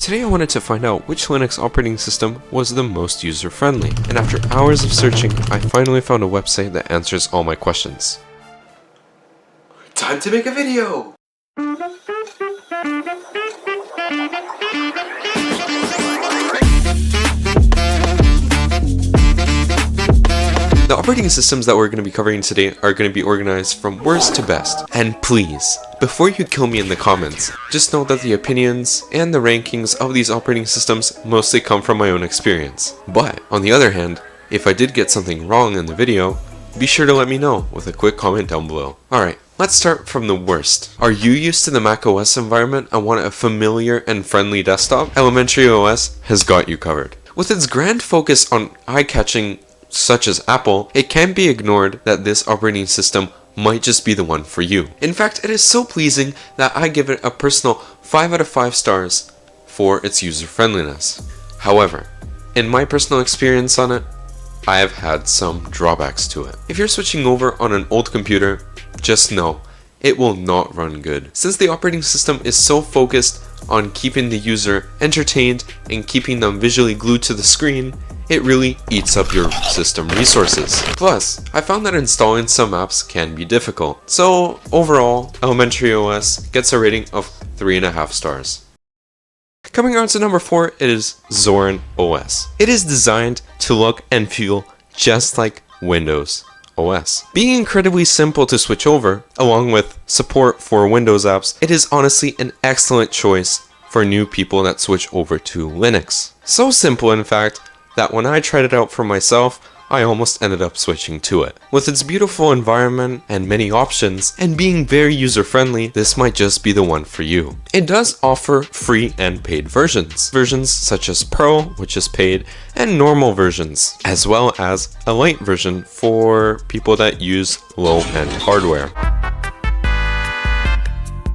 Today I wanted to find out which Linux operating system was the most user-friendly, and after hours of searching, I finally found a website that answers all my questions. Time to make a video! The operating systems that we're going to be covering today are going to be organized from worst to best. And please, before you kill me in the comments, just know that the opinions and the rankings of these operating systems mostly come from my own experience. But, on the other hand, if I did get something wrong in the video, be sure to let me know with a quick comment down below. Alright, let's start from the worst. Are you used to the Mac OS environment and want a familiar and friendly desktop? Elementary OS has got you covered. With its grand focus on eye-catching such as Apple, it can't be ignored that this operating system might just be the one for you. In fact, it is so pleasing that I give it a personal 5 out of 5 stars for its user friendliness. However, in my personal experience on it, I have had some drawbacks to it. If you're switching over on an old computer, just know it will not run good. Since the operating system is so focused on keeping the user entertained and keeping them visually glued to the screen, it really eats up your system resources. Plus, I found that installing some apps can be difficult. So overall, Elementary OS gets a rating of 3.5 stars. Coming on to number 4, it is Zorin OS. It is designed to look and feel just like Windows OS. Being incredibly simple to switch over, along with support for Windows apps, it is honestly an excellent choice for new people that switch over to Linux. So simple, in fact, that when I tried it out for myself, I almost ended up switching to it. With its beautiful environment and many options, and being very user-friendly, this might just be the one for you. It does offer free and paid versions. Versions such as Pro, which is paid, and normal versions, as well as a light version for people that use low-end hardware.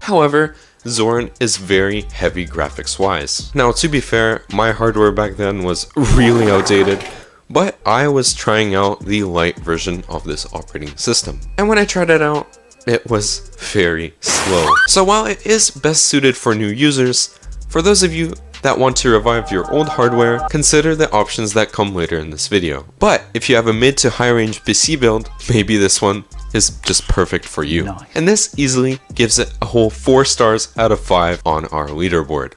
However, Zorin is very heavy graphics wise. Now, to be fair, my hardware back then was really outdated, but I was trying out the light version of this operating system. And when I tried it out, it was very slow. So while it is best suited for new users, for those of you that want to revive your old hardware, consider the options that come later in this video. But if you have a mid to high range PC build, maybe this one is just perfect for you. Nice. And this easily gives it a whole 4 stars out of 5 on our leaderboard.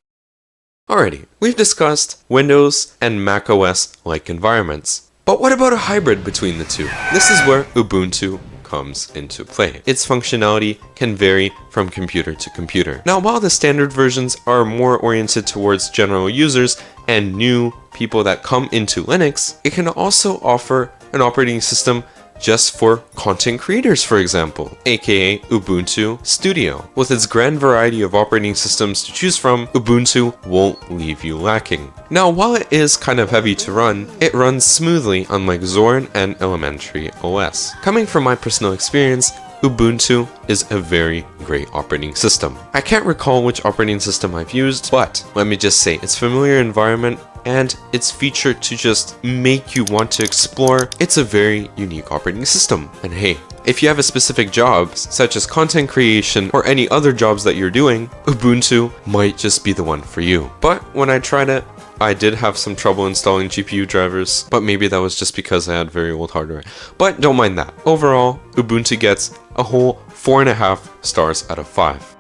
Alrighty, we've discussed Windows and Mac OS like environments. But what about a hybrid between the two? This is where Ubuntu comes into play. Its functionality can vary from computer to computer. Now, while the standard versions are more oriented towards general users and new people that come into Linux, it can also offer an operating system just for content creators, for example, aka Ubuntu Studio. With its grand variety of operating systems to choose from, Ubuntu won't leave you lacking. Now, while it is kind of heavy to run, it runs smoothly unlike Zorin and Elementary OS. Coming from my personal experience, Ubuntu is a very great operating system. I can't recall which operating system I've used, but let me just say, its familiar environment and its feature to just make you want to explore, it's a very unique operating system. And hey, if you have a specific job, such as content creation or any other jobs that you're doing, Ubuntu might just be the one for you. But when I tried it, I did have some trouble installing GPU drivers, but maybe that was just because I had very old hardware. But don't mind that. Overall, Ubuntu gets a whole 4.5 stars out of 5.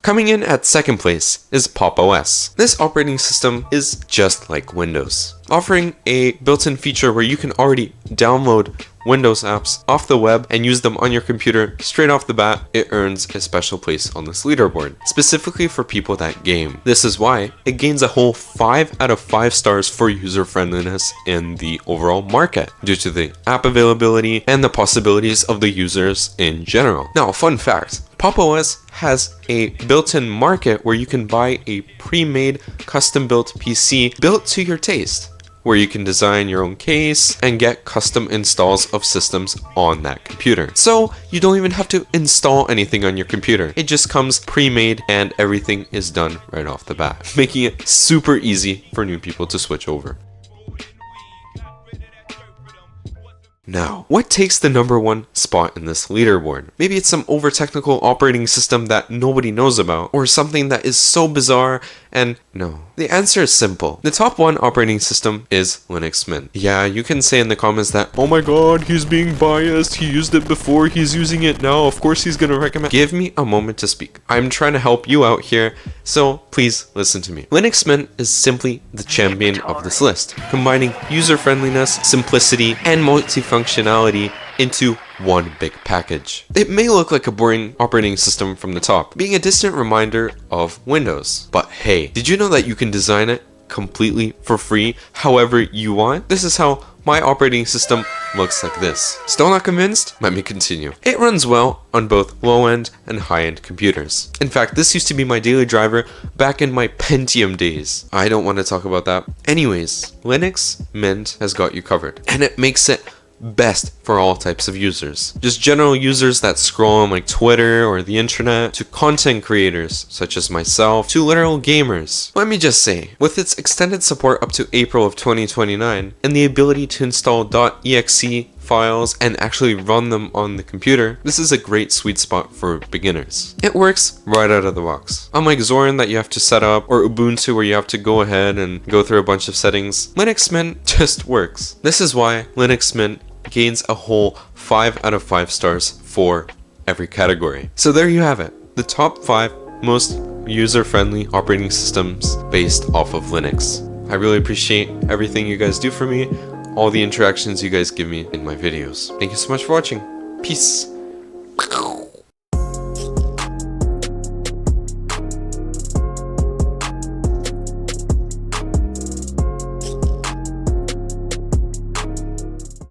Coming in at second place is Pop! OS. This operating system is just like Windows, offering a built-in feature where you can already download Windows apps off the web and use them on your computer straight off the bat. It earns a special place on this leaderboard, specifically for people that game. This is why it gains a whole 5 out of 5 stars for user friendliness in the overall market, due to the app availability and the possibilities of the users in general. Now, fun fact, Pop! OS has a built-in market where you can buy a pre-made custom-built PC built to your taste, where you can design your own case and get custom installs of systems on that computer. So you don't even have to install anything on your computer. It just comes pre-made and everything is done right off the bat, making it super easy for new people to switch over. Now, what takes the #1 spot in this leaderboard? Maybe it's some over-technical operating system that nobody knows about, or something that is so bizarre And no. The answer is simple. The top one operating system is Linux Mint. Yeah, you can say in the comments that, oh my god, he's being biased, he used it before, he's using it now, of course he's gonna recommend. Give me a moment to speak. I'm trying to help you out here, so please listen to me. Linux Mint is simply the champion of this list, combining user-friendliness, simplicity, and multifunctionality into one big package. It may look like a boring operating system from the top, being a distant reminder of Windows. But hey, did you know that you can design it completely for free however you want? This is how my operating system looks like this. Still not convinced? Let me continue. It runs well on both low-end and high-end computers. In fact, this used to be my daily driver back in my Pentium days. I don't want to talk about that. Anyways, Linux Mint has got you covered, and it makes it best for all types of users. Just general users that scroll on like Twitter or the internet, to content creators such as myself, to literal gamers. Let me just say, with its extended support up to April of 2029 and the ability to install .exe files and actually run them on the computer, this is a great sweet spot for beginners. It works right out of the box. Unlike Zorin that you have to set up, or Ubuntu where you have to go ahead and go through a bunch of settings, Linux Mint just works. This is why Linux Mint gains a whole 5 out of 5 stars for every category. So there you have it, the top 5 most user-friendly operating systems based off of Linux. I really appreciate everything you guys do for me, all the interactions you guys give me in my videos. Thank you so much for watching. Peace.